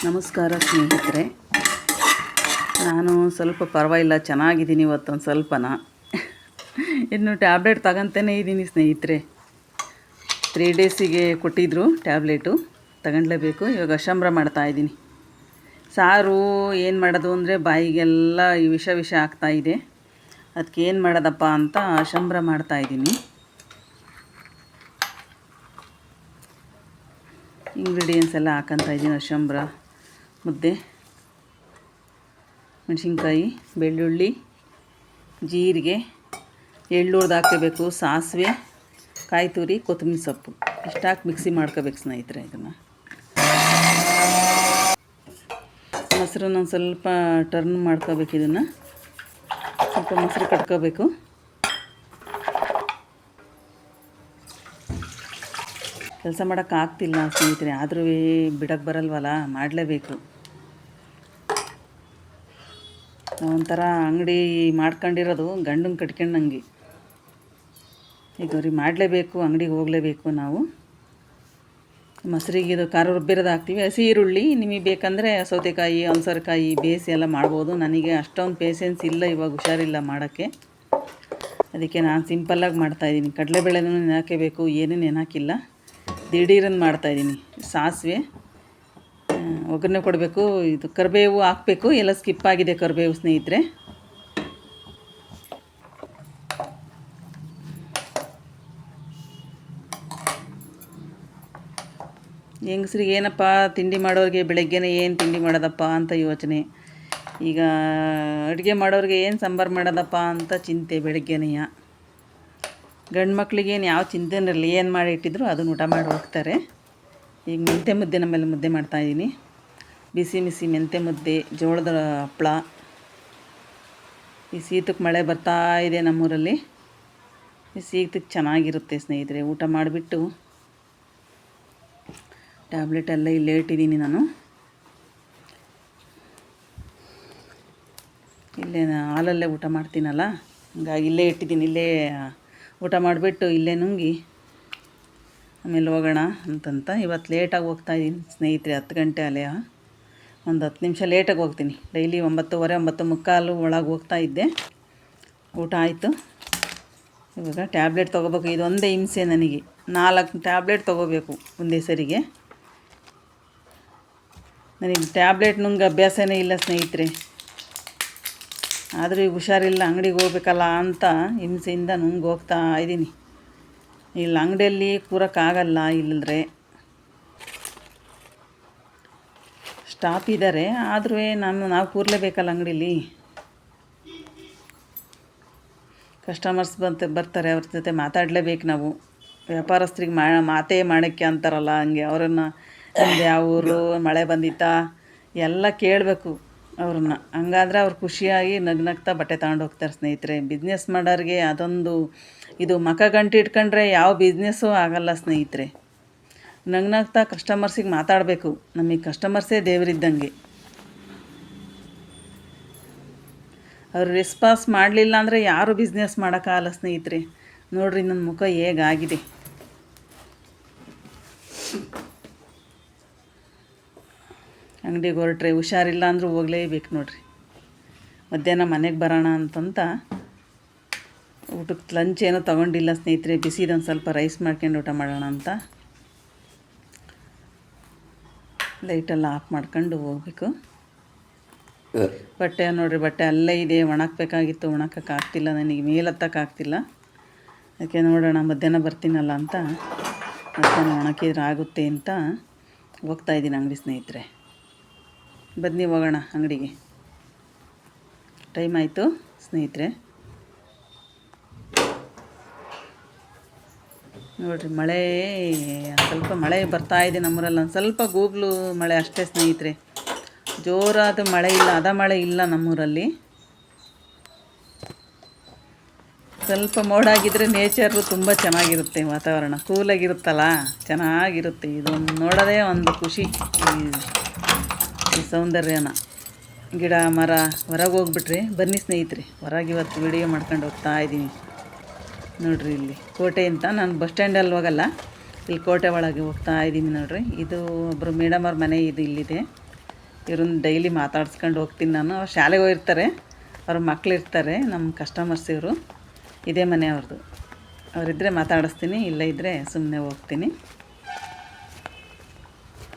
ನಮಸ್ಕಾರ ಸ್ನೇಹಿತರೆ. ನಾನು ಸ್ವಲ್ಪ ಪರವಾಗಿಲ್ಲ, ಚೆನ್ನಾಗಿದ್ದೀನಿ. ಇವತ್ತೊಂದು ಸ್ವಲ್ಪನ ಇನ್ನು ಟ್ಯಾಬ್ಲೆಟ್ ತಗೊತಾನೇ ಇದ್ದೀನಿ ಸ್ನೇಹಿತರೆ. 3 ಡೇಸಿಗೆ ಕೊಟ್ಟಿದ್ದರು ಟ್ಯಾಬ್ಲೆಟು, ತಗೊಳ್ಲೇಬೇಕು. ಇವಾಗ ಅಶಂಬ್ರ ಮಾಡ್ತಾಯಿದ್ದೀನಿ. ಸಾರು ಏನು ಮಾಡೋದು ಅಂದರೆ ಬಾಯಿಗೆಲ್ಲ ಈ ವಿಷ ಆಗ್ತಾಯಿದೆ. ಅದಕ್ಕೆ ಏನು ಮಾಡೋದಪ್ಪ ಅಂತ ಅಶಂಬ್ರ ಮಾಡ್ತಾಯಿದ್ದೀನಿ. ಇಂಗ್ರೀಡಿಯೆಂಟ್ಸ್ ಎಲ್ಲ ಹಾಕಂತ ಇದ್ದೀನಿ. ಅಶಂಬ್ರ ಮುದ್ದೆ, ಮೆಣಸಿನ್ಕಾಯಿ, ಬೆಳ್ಳುಳ್ಳಿ, ಜೀರಿಗೆ, ಎಳ್ಳುರ್ದು ಹಾಕಬೇಕು, ಸಾಸಿವೆ, ಕಾಯಿ ತುರಿ, ಕೊತ್ತಂಬರಿ ಸೊಪ್ಪು ಇಷ್ಟು ಹಾಕಿ ಮಿಕ್ಸಿ ಮಾಡ್ಕೋಬೇಕು ಸ್ನೇಹಿತರೆ. ಇದನ್ನು ಮೊಸರನ್ನ ಒಂದು ಸ್ವಲ್ಪ ಟರ್ನ್ ಮಾಡ್ಕೋಬೇಕು. ಇದನ್ನು ಸ್ವಲ್ಪ ಮೊಸರು ಕಟ್ಕೋಬೇಕು. ಕೆಲಸ ಮಾಡೋಕ್ಕಾಗ್ತಿಲ್ಲ ಸ್ನೇಹಿತರೆ, ಆದರೂ ಬಿಡೋಕ್ಕೆ ಬರಲ್ವಲ್ಲ, ಮಾಡಲೇಬೇಕು. ಒಂಥರ ಅಂಗಡಿ ಮಾಡ್ಕೊಂಡಿರೋದು ಗಂಡನ ಕಟ್ಕೊಂಡಂಗೆ. ಈಗ ಅವ್ರಿಗೆ ಮಾಡಲೇಬೇಕು, ಅಂಗಡಿಗೆ ಹೋಗಲೇಬೇಕು ನಾವು. ಮೊಸರಿಗೆ ಇದು ಖಾರ ರುಬ್ಬಿರೋದು ಹಾಕ್ತೀವಿ. ಹಸಿ ಈರುಳ್ಳಿ ನಿಮಗೆ ಬೇಕಂದರೆ ಸೌತೆಕಾಯಿ, ಅಲಸರಕಾಯಿ ಬೇಯಿಸಿ ಎಲ್ಲ ಮಾಡ್ಬೋದು. ನನಗೆ ಅಷ್ಟೊಂದು ಪೇಷನ್ಸ್ ಇಲ್ಲ, ಇವಾಗ ಹುಷಾರಿಲ್ಲ ಮಾಡೋಕ್ಕೆ. ಅದಕ್ಕೆ ನಾನು ಸಿಂಪಲ್ಲಾಗಿ ಮಾಡ್ತಾಯಿದ್ದೀನಿ. ಕಡಲೆಬೇಳೆನೂ ನೆನಾಕಬೇಕು, ಏನೂ ನೆನಾಕಿಲ್ಲ, ದಿಢೀರನ್ನು ಮಾಡ್ತಾಯಿದ್ದೀನಿ. ಸಾಸಿವೆ, ಒಗ್ಗರಣೆ ಕೊಡಬೇಕು. ಇದು ಕರಿಬೇವು ಹಾಕಬೇಕು, ಎಲ್ಲ ಸ್ಕಿಪ್ ಆಗಿದೆ ಕರಿಬೇವು ಸ್ನೇಹಿತರೆ. ಹೆಂಗಸ್ರಿಗೆ ಏನಪ್ಪ ತಿಂಡಿ ಮಾಡೋರಿಗೆ ಬೆಳಗ್ಗೆನೇ ಏನು ತಿಂಡಿ ಮಾಡೋದಪ್ಪ ಅಂತ ಯೋಚನೆ. ಈಗ ಅಡುಗೆ ಮಾಡೋರಿಗೆ ಏನು ಸಾಂಬಾರು ಮಾಡೋದಪ್ಪ ಅಂತ ಚಿಂತೆ ಬೆಳಗ್ಗೆನೆಯ. ಗಂಡು ಮಕ್ಳಿಗೇನು ಯಾವ ಚಿಂತೆನೂ ಇರಲಿ, ಏನು ಮಾಡಿ ಇಟ್ಟಿದ್ರು ಅದನ್ನು ಊಟ ಮಾಡಿ ಹೋಗ್ತಾರೆ. ಈಗ ಮೆಂತ್ಯ ಮುದ್ದೆ ನಮ್ಮಲ್ಲಿ ಮುದ್ದೆ ಮಾಡ್ತಾಯಿದ್ದೀನಿ. ಬಿಸಿ ಮೆಂತ್ಯ ಮುದ್ದೆ, ಜೋಳದ ಹಪ್ಪಳ. ಈ ಶೀತಕ್ಕೆ ಮಳೆ ಬರ್ತಾ ಇದೆ ನಮ್ಮೂರಲ್ಲಿ. ಈ ಶೀತಕ್ಕೆ ಚೆನ್ನಾಗಿರುತ್ತೆ ಸ್ನೇಹಿತರೆ. ಊಟ ಮಾಡಿಬಿಟ್ಟು ಟ್ಯಾಬ್ಲೆಟ್ ಎಲ್ಲ ಇಲ್ಲೇ ಇಟ್ಟಿದ್ದೀನಿ ನಾನು. ಇಲ್ಲೇ ಹಾಲಲ್ಲೇ ಊಟ ಮಾಡ್ತೀನಲ್ಲ, ಹಂಗಾಗಿ ಇಲ್ಲೇ ಇಟ್ಟಿದ್ದೀನಿ. ಇಲ್ಲೇ ಊಟ ಮಾಡಿಬಿಟ್ಟು ಇಲ್ಲೇ ನುಂಗಿ ಆಮೇಲೆ ಹೋಗೋಣ ಅಂತಂತ. ಇವತ್ತು ಲೇಟಾಗಿ ಹೋಗ್ತಾಯಿದ್ದೀನಿ ಸ್ನೇಹಿತರೆ. 10 ಗಂಟೆ ಅಲ್ಲೇ, ಒಂದು 10 ನಿಮಿಷ ಲೇಟಾಗಿ ಹೋಗ್ತೀನಿ. ಡೈಲಿ 9:15, 9:45 ಒಳಗೆ ಹೋಗ್ತಾಯಿದ್ದೆ. ಊಟ ಆಯಿತು. ಇವಾಗ ಟ್ಯಾಬ್ಲೆಟ್ ತೊಗೋಬೇಕು. ಇದೊಂದೇ ಹಿಂಸೆ ನನಗೆ. 4 ಟ್ಯಾಬ್ಲೆಟ್ ತೊಗೋಬೇಕು ಒಂದೇ ಸರಿಗೆ. ನನಗೆ ಟ್ಯಾಬ್ಲೆಟ್ ನುಂಗೆ ಅಭ್ಯಾಸನೇ ಇಲ್ಲ ಸ್ನೇಹಿತರೆ. ಆದರೂ ಈಗ ಹುಷಾರಿಲ್ಲ, ಅಂಗಡಿಗೆ ಹೋಗ್ಬೇಕಲ್ಲ ಅಂತ ಹಿಂಸೆಯಿಂದ ನುಂಗಿ ಹೋಗ್ತಾ ಇದ್ದೀನಿ. ಇಲ್ಲ ಅಂಗಡಿಯಲ್ಲಿ ಕೂರೋಕ್ಕಾಗಲ್ಲ, ಇಲ್ಲದ್ರೆ ಸ್ಟಾಪ್ ಇದ್ದಾರೆ. ಆದರೂ ನಾವು ಕೂರಲೇಬೇಕಲ್ಲ ಅಂಗಡೀಲಿ. ಕಸ್ಟಮರ್ಸ್ ಬರ್ತಾರೆ, ಅವ್ರ ಜೊತೆ ಮಾತಾಡಲೇಬೇಕು ನಾವು. ವ್ಯಾಪಾರಸ್ಥರಿಗೆ ಮಾತೇ ಮಾಡೋಕ್ಕೆ ಅಂತಾರಲ್ಲ, ಹಂಗೆ ಅವರನ್ನು ಯಾವ ಊರು, ಮಳೆ ಬಂದಿತ್ತಾ ಎಲ್ಲ ಕೇಳಬೇಕು ಅವ್ರನ್ನ. ಹಂಗಾದ್ರೆ ಅವ್ರು ಖುಷಿಯಾಗಿ ನಗ್ನಗ್ತಾ ಬಟ್ಟೆ ತಗೊಂಡು ಹೋಗ್ತಾರೆ ಸ್ನೇಹಿತರೆ. ಬಿಸ್ನೆಸ್ ಮಾಡೋರಿಗೆ ಅದೊಂದು ಇದು ಮಕ ಗಂಟು ಇಟ್ಕೊಂಡ್ರೆ ಯಾವ ಬಿಸ್ನೆಸ್ಸೂ ಆಗಲ್ಲ ಸ್ನೇಹಿತರೆ. ನಗ್ನಗ್ತಾ ಕಸ್ಟಮರ್ಸಿಗೆ ಮಾತಾಡಬೇಕು. ನಮಗೆ ಕಸ್ಟಮರ್ಸೇ ದೇವರಿದ್ದಂಗೆ. ಅವ್ರು ರೆಸ್ಪಾನ್ಸ್ ಮಾಡಲಿಲ್ಲ ಅಂದರೆ ಯಾರೂ ಬಿಸ್ನೆಸ್ ಮಾಡೋಕ್ಕಾಗಲ್ಲ ಸ್ನೇಹಿತರೆ. ನೋಡಿರಿ ನನ್ನ ಮುಖ ಹೇಗಾಗಿದೆ. ಅಂಗಡಿಗೆ ಹೊರಟ್ರೆ ಹುಷಾರಿಲ್ಲ ಅಂದರೂ ಹೋಗಲೇಬೇಕು ನೋಡಿರಿ. ಮಧ್ಯಾಹ್ನ ಮನೆಗೆ ಬರೋಣ ಅಂತಂತ ಊಟಕ್ಕೆ ಲಂಚ್ ಏನೋ ತೊಗೊಂಡಿಲ್ಲ ಸ್ನೇಹಿತರೆ. ಬಿಸಿದೊಂದು ಸ್ವಲ್ಪ ರೈಸ್ ಮಾಡ್ಕೊಂಡು ಊಟ ಮಾಡೋಣ ಅಂತ ಲೈಟೆಲ್ಲ ಆಫ್ ಮಾಡ್ಕೊಂಡು ಹೋಗ್ಬೇಕು. ಬಟ್ಟೆ ನೋಡಿರಿ, ಬಟ್ಟೆ ಅಲ್ಲೇ ಇದೆ. ಒಣಗಬೇಕಾಗಿತ್ತು, ಒಣಗೋಕ್ಕಾಗ್ತಿಲ್ಲ ನನಗೆ, ಮೇಲತ್ತಕ್ಕಾಗ್ತಿಲ್ಲ. ಅದಕ್ಕೆ ನೋಡೋಣ ಮಧ್ಯಾಹ್ನ ಬರ್ತೀನಲ್ಲ ಅಂತ ಮಧ್ಯಾಹ್ನ ಒಣಗಿದ್ರೆ ಆಗುತ್ತೆ ಅಂತ ಹೋಗ್ತಾಯಿದ್ದೀನಿ ಅಂಗಡಿ ಸ್ನೇಹಿತರೆ. ಬನ್ನಿ ಹೋಗೋಣ ಅಂಗಡಿಗೆ. ಟೈಮ್ ಆಯಿತು ಸ್ನೇಹಿತರೆ. ನೋಡಿರಿ, ಸ್ವಲ್ಪ ಮಳೆ ಬರ್ತಾಯಿದೆ ನಮ್ಮೂರಲ್ಲಿ. ಒಂದು ಸ್ವಲ್ಪ ಗೂಗ್ಲು ಮಳೆ ಅಷ್ಟೇ ಸ್ನೇಹಿತರೆ. ಜೋರಾದ ಮಳೆ ಇಲ್ಲ, ಮಳೆ ಇಲ್ಲ ನಮ್ಮೂರಲ್ಲಿ. ಸ್ವಲ್ಪ ಮೋಡಾಗಿದ್ದರೆ ನೇಚರು ತುಂಬ ಚೆನ್ನಾಗಿರುತ್ತೆ. ವಾತಾವರಣ ಕೂಲಾಗಿರುತ್ತಲ್ಲ, ಚೆನ್ನಾಗಿರುತ್ತೆ. ಇದೊಂದು ನೋಡೋದೇ ಒಂದು ಖುಷಿ. ಈ ಸೌಂದರ್ಯನ, ಗಿಡ ಮರ. ಹೊರಗೆ ಹೋಗ್ಬಿಟ್ರೆ ಬನ್ನಿ ಸ್ನೇಹಿತರೆ, ಹೊರಗೆ ಇವತ್ತು ವಿಡಿಯೋ ಮಾಡ್ಕೊಂಡು ಹೋಗ್ತಾ ಇದ್ದೀನಿ. ನೋಡಿರಿ, ಇಲ್ಲಿ ಕೋಟೆ ಅಂತ. ನಾನು ಬಸ್ ಸ್ಟ್ಯಾಂಡಲ್ಲಿ ಹೋಗಲ್ಲ, ಇಲ್ಲಿ ಕೋಟೆ ಒಳಗೆ ಹೋಗ್ತಾ ಇದ್ದೀನಿ ನೋಡಿರಿ. ಇದು ಒಬ್ಬರು ಮೇಡಮ್ ಅವ್ರ ಮನೆ ಇದು ಇಲ್ಲಿದೆ. ಇವ್ರನ್ನ ಡೈಲಿ ಮಾತಾಡ್ಸ್ಕೊಂಡು ಹೋಗ್ತೀನಿ ನಾನು. ಅವ್ರು ಶಾಲೆಗೆ ಹೋಗಿರ್ತಾರೆ, ಅವ್ರ ಮಕ್ಕಳಿರ್ತಾರೆ. ನಮ್ಮ ಕಸ್ಟಮರ್ಸ್ ಇವರು. ಇದೇ ಮನೆ ಅವ್ರದ್ದು. ಅವರಿದ್ದರೆ ಮಾತಾಡಿಸ್ತೀನಿ, ಇಲ್ಲ ಇದ್ದರೆ ಸುಮ್ಮನೆ ಹೋಗ್ತೀನಿ.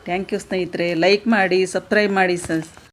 ಥ್ಯಾಂಕ್ ಯು ಸ್ನೇಹಿತರೆ. ಲೈಕ್ ಮಾಡಿ, ಸಬ್ಸ್ಕ್ರೈಬ್ ಮಾಡಿ